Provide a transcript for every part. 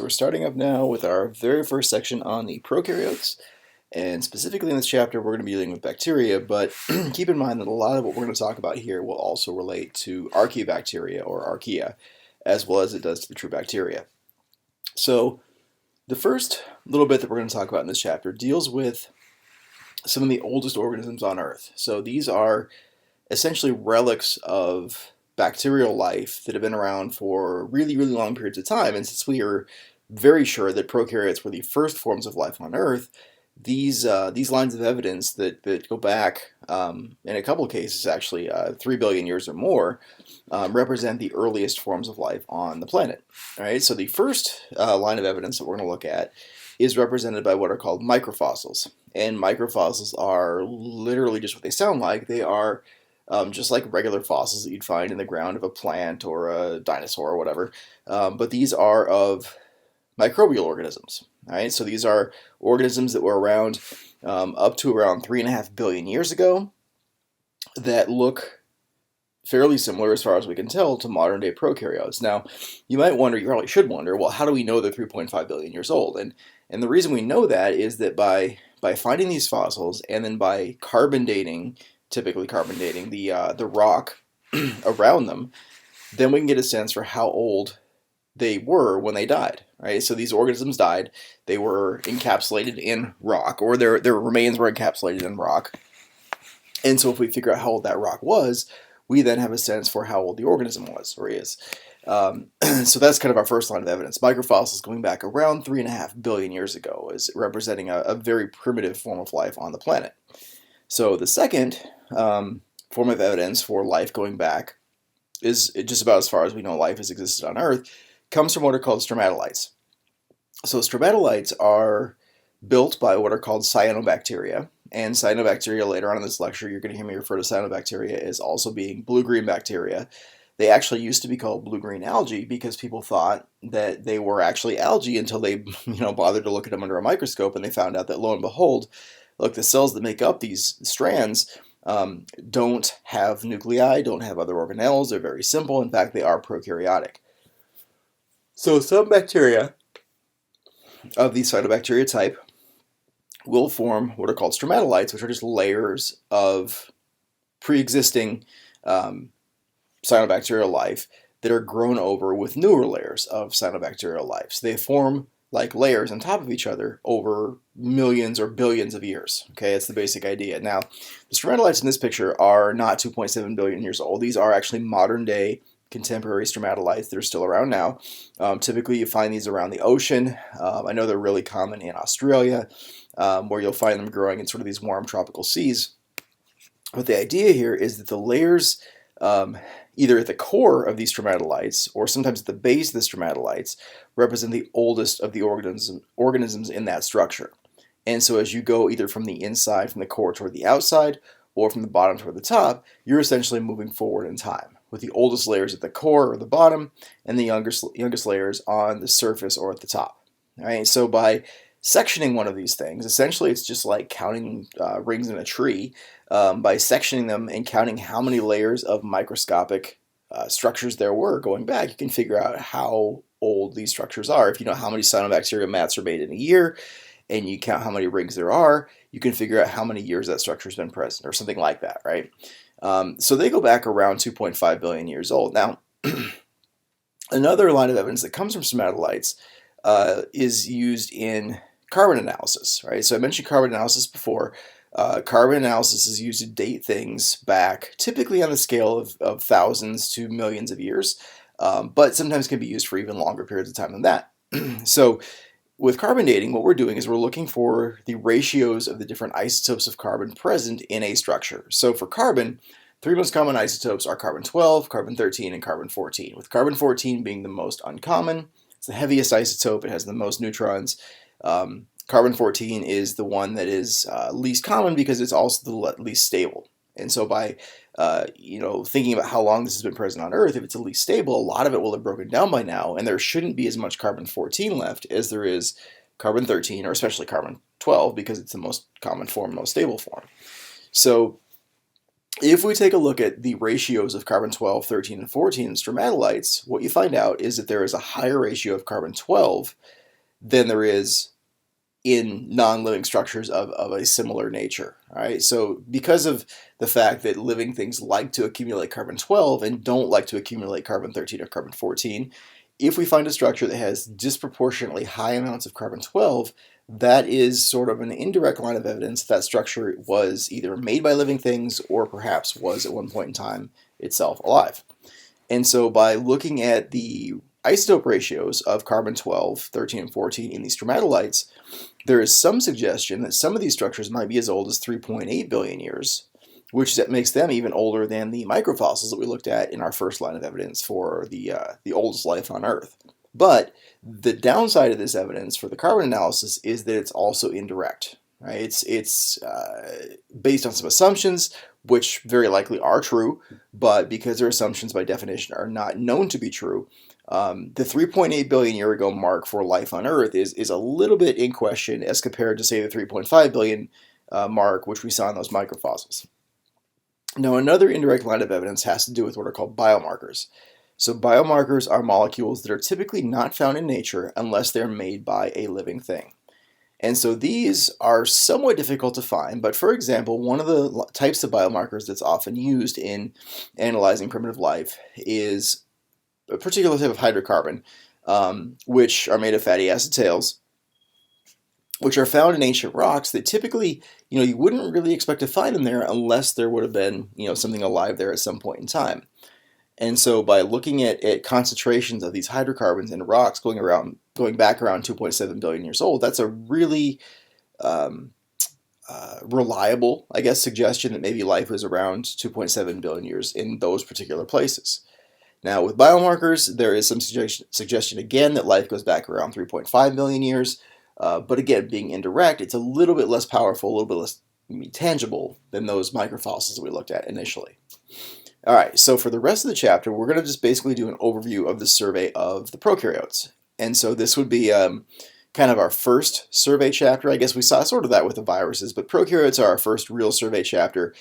We're starting up now with our very first section on the prokaryotes, and specifically in this chapter we're going to be dealing with bacteria, but keep in mind that a lot of what we're going to talk about here will also relate to archaeobacteria or archaea, as well as it does to the true bacteria. So the first little bit that we're going to talk about in this chapter deals with some of the oldest organisms on Earth. So these are essentially relics of bacterial life that have been around for really, really long periods of time. And since we are very sure that prokaryotes were the first forms of life on Earth, these lines of evidence that go back, in a couple of cases actually, 3 billion years or more, represent the earliest forms of life on the planet. All right, so the first line of evidence that we're going to look at is represented by what are called microfossils. And microfossils are literally just what they sound like. They are just like regular fossils that you'd find in the ground of a plant or a dinosaur or whatever. But these are of microbial organisms. All right, so these are organisms that were around up to around 3.5 billion years ago that look fairly similar, as far as we can tell, to modern day prokaryotes. Now, you might wonder, you probably should wonder, well, how do we know they're 3.5 billion years old? And the reason we know that is that by finding these fossils and then by carbon dating, typically carbon dating the rock around them, then we can get a sense for how old they were when they died. Right? So these organisms died. They were encapsulated in rock, or their remains were encapsulated in rock. And so if we figure out how old that rock was, we then have a sense for how old the organism was, or is. So that's kind of our first line of evidence. Microfossils going back around 3.5 billion years ago is representing a very primitive form of life on the planet. So the second form of evidence for life going back is just about as far as we know life has existed on Earth, comes from what are called stromatolites. So stromatolites are built by what are called cyanobacteria, and cyanobacteria, later on in this lecture, you're going to hear me refer to cyanobacteria as also being blue-green bacteria. They actually used to be called blue-green algae because people thought that they were actually algae until they bothered to look at them under a microscope, and they found out that, lo and behold, look, the cells that make up these strands don't have nuclei, don't have other organelles. They're very simple. In fact, they are prokaryotic. So some bacteria of the cyanobacteria type will form what are called stromatolites, which are just layers of pre-existing cyanobacterial life that are grown over with newer layers of cyanobacterial life. So they form like layers on top of each other over millions or billions of years. Okay, that's the basic idea. Now, the stromatolites in this picture are not 2.7 billion years old. These are actually modern day contemporary stromatolites that are still around now. Typically, you find these around the ocean. I know they're really common in Australia, where you'll find them growing in sort of these warm tropical seas. But the idea here is that the layers, either at the core of these stromatolites or sometimes at the base of the stromatolites, represent the oldest of the organisms in that structure. And so as you go either from the inside, from the core toward the outside, or from the bottom toward the top, you're essentially moving forward in time, with the oldest layers at the core or the bottom, and the youngest layers on the surface or at the top. All right, so by sectioning one of these things, essentially it's just like counting rings in a tree. By sectioning them and counting how many layers of microscopic structures there were going back, you can figure out how old these structures are. If you know how many cyanobacteria mats are made in a year, and you count how many rings there are, you can figure out how many years that structure's been present, or something like that, right? So they go back around 2.5 billion years old. Now, another line of evidence that comes from stromatolites is used in carbon analysis, right? So I mentioned carbon analysis before. Carbon analysis is used to date things back, typically on the scale of thousands to millions of years, but sometimes can be used for even longer periods of time than that. So with carbon dating, what we're doing is we're looking for the ratios of the different isotopes of carbon present in a structure. So for carbon, three most common isotopes are carbon-12, carbon-13, and carbon-14, with carbon-14 being the most uncommon. It's the heaviest isotope. It has the most neutrons. Carbon-14 is the one that is least common because it's also the least stable. And so by thinking about how long this has been present on Earth, if it's the least stable, a lot of it will have broken down by now, and there shouldn't be as much carbon-14 left as there is carbon-13, or especially carbon-12, because it's the most common form, most stable form. So If we take a look at the ratios of carbon-12, 13, and 14 in stromatolites, what you find out is that there is a higher ratio of carbon-12 than there is in non-living structures of a similar nature. All right, so because of the fact that living things like to accumulate carbon-12 and don't like to accumulate carbon-13 or carbon-14, if we find a structure that has disproportionately high amounts of carbon-12, that is sort of an indirect line of evidence that structure was either made by living things or perhaps was at one point in time itself alive. And so by looking at the isotope ratios of carbon-12, 13, and 14 in these stromatolites, there is some suggestion that some of these structures might be as old as 3.8 billion years, which makes them even older than the microfossils that we looked at in our first line of evidence for the oldest life on Earth. But the downside of this evidence for the carbon analysis is that it's also indirect. Right? It's based on some assumptions, which very likely are true, but because their assumptions by definition are not known to be true, the 3.8 billion year ago mark for life on Earth is a little bit in question as compared to, say, the 3.5 billion mark, which we saw in those microfossils. Now, another indirect line of evidence has to do with what are called biomarkers. So biomarkers are molecules that are typically not found in nature unless they're made by a living thing. And so these are somewhat difficult to find, but for example, one of the types of biomarkers that's often used in analyzing primitive life is a particular type of hydrocarbon, which are made of fatty acid tails, which are found in ancient rocks that typically, you wouldn't really expect to find them there unless there would have been, something alive there at some point in time. And so by looking at concentrations of these hydrocarbons in rocks going back around 2.7 billion years old, that's a really reliable, I guess, suggestion that maybe life was around 2.7 billion years in those particular places. Now, with biomarkers, there is some suggestion again that life goes back around 3.5 million years, but again, being indirect, it's a little bit less powerful, a little bit less tangible than those microfossils that we looked at initially. All right, so for the rest of the chapter, we're going to just basically do an overview of the survey of the prokaryotes. And so this would be kind of our first survey chapter. I guess we saw sort of that with the viruses, but prokaryotes are our first real survey chapter.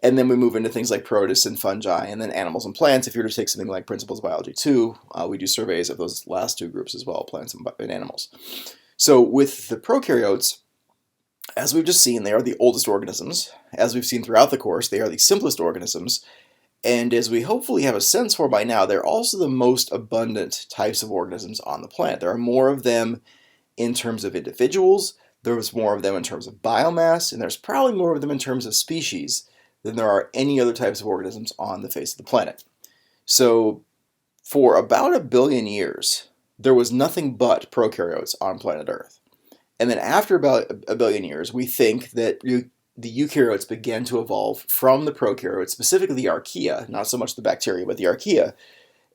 And then we move into things like protists and fungi, and then animals and plants. If you were to take something like Principles of Biology 2, we do surveys of those last two groups as well, plants and animals. So with the prokaryotes, as we've just seen, they are the oldest organisms. As we've seen throughout the course, they are the simplest organisms. And as we hopefully have a sense for by now, they're also the most abundant types of organisms on the planet. There are more of them in terms of individuals, there's more of them in terms of biomass, and there's probably more of them in terms of species than there are any other types of organisms on the face of the planet. So for about 1 billion years, there was nothing but prokaryotes on planet Earth. And then after about 1 billion years, we think that the eukaryotes began to evolve from the prokaryotes, specifically the archaea, not so much the bacteria, but the archaea.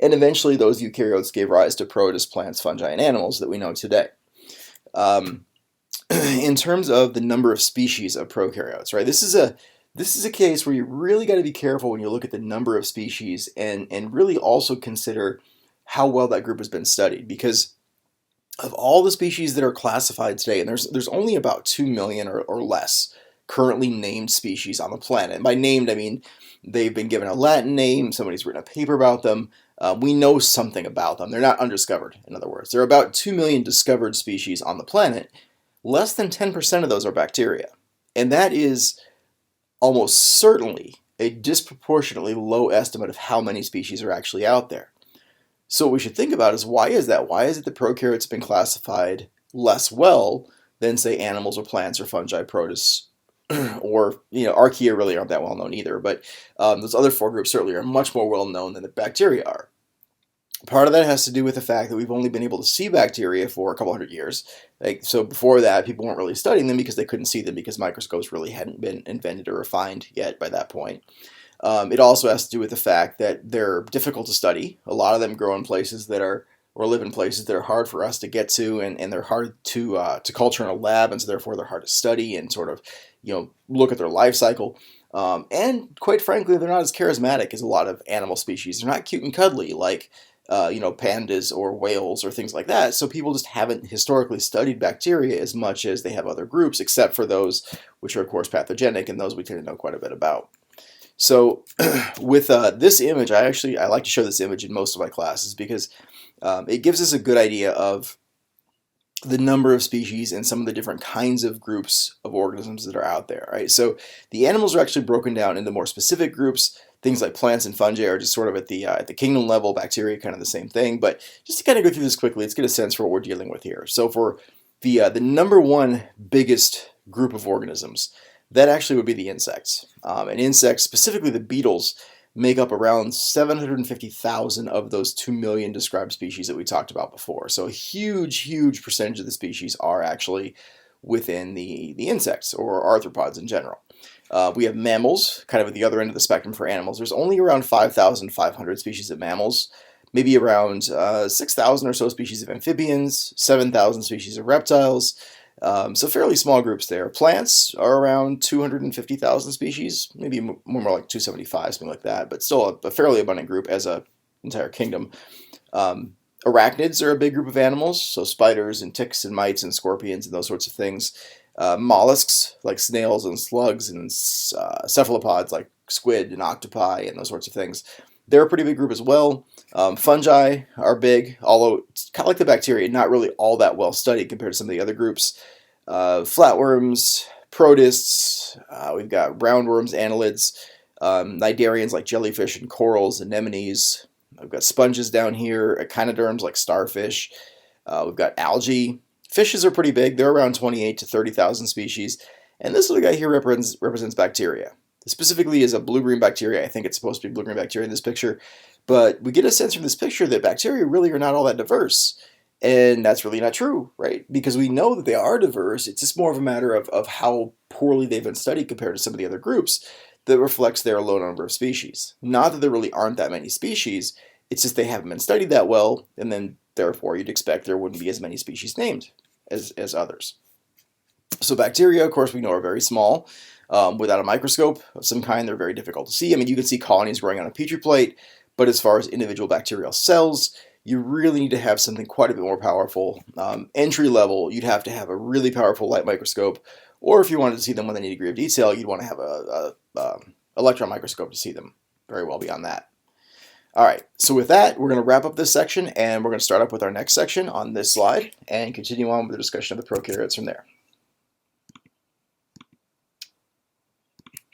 And eventually those eukaryotes gave rise to protists, plants, fungi, and animals that we know today. In terms of the number of species of prokaryotes, right? This is a case where you really got to be careful when you look at the number of species and really also consider how well that group has been studied, because of all the species that are classified today, and there's only about 2 million or less currently named species on the planet. And by named, I mean they've been given a Latin name, somebody's written a paper about them, we know something about them. They're not undiscovered, in other words. There are about 2 million discovered species on the planet. Less than 10% of those are bacteria. And that is almost certainly a disproportionately low estimate of how many species are actually out there. So what we should think about is, why is that? Why is it that prokaryotes have been classified less well than, say, animals or plants or fungi, protists, or archaea really aren't that well known either, but those other four groups certainly are much more well known than the bacteria are. Part of that has to do with the fact that we've only been able to see bacteria for a couple hundred years. So before that, people weren't really studying them because they couldn't see them, because microscopes really hadn't been invented or refined yet by that point. It also has to do with the fact that they're difficult to study. A lot of them grow in places that are, or live in places that are hard for us to get to, and they're hard to culture in a lab, and so therefore they're hard to study and sort of look at their life cycle. And quite frankly, they're not as charismatic as a lot of animal species. They're not cute and cuddly like pandas or whales or things like that. So people just haven't historically studied bacteria as much as they have other groups, except for those which are, of course, pathogenic, and those we tend to know quite a bit about. So with this image, I like to show this image in most of my classes because it gives us a good idea of the number of species and some of the different kinds of groups of organisms that are out there, right? So the animals are actually broken down into more specific groups. Things like plants and fungi are just sort of at the kingdom level. Bacteria, kind of the same thing. But just to kind of go through this quickly, let's get a sense for what we're dealing with here. So for the number one biggest group of organisms, that actually would be the insects. And insects, specifically the beetles, make up around 750,000 of those 2 million described species that we talked about before. So a huge, huge percentage of the species are actually within the insects or arthropods in general. We have mammals, kind of at the other end of the spectrum for animals. There's only around 5,500 species of mammals, maybe around 6,000 or so species of amphibians, 7,000 species of reptiles, so fairly small groups there. Plants are around 250,000 species, maybe more like 275, something like that, but still a fairly abundant group as an entire kingdom. Arachnids are a big group of animals, so spiders and ticks and mites and scorpions and those sorts of things. Mollusks like snails and slugs and cephalopods like squid and octopi and those sorts of things. They're a pretty big group as well. Fungi are big, although it's kind of like the bacteria, not really all that well studied compared to some of the other groups. Flatworms, protists, we've got roundworms, annelids, cnidarians like jellyfish and corals, anemones. We've got sponges down here, echinoderms like starfish. We've got algae. Fishes are pretty big. They're around 28 to 30,000 species. And this little guy here represents bacteria. Specifically is a blue-green bacteria. I think it's supposed to be blue-green bacteria in this picture. But we get a sense from this picture that bacteria really are not all that diverse. And that's really not true, right? Because we know that they are diverse. It's just more of a matter of how poorly they've been studied compared to some of the other groups that reflects their low number of species. Not that there really aren't that many species. It's just they haven't been studied that well, and then therefore you'd expect there wouldn't be as many species named as others. So bacteria, of course, we know are very small. Without a microscope of some kind, they're very difficult to see. I mean, you can see colonies growing on a petri plate, but as far as individual bacterial cells, you really need to have something quite a bit more powerful. Entry level, you'd have to have a really powerful light microscope, or if you wanted to see them with any degree of detail, you'd want to have a electron microscope to see them very well beyond that. All right, so with that, we're going to wrap up this section, and we're going to start up with our next section on this slide and continue on with the discussion of the prokaryotes from there.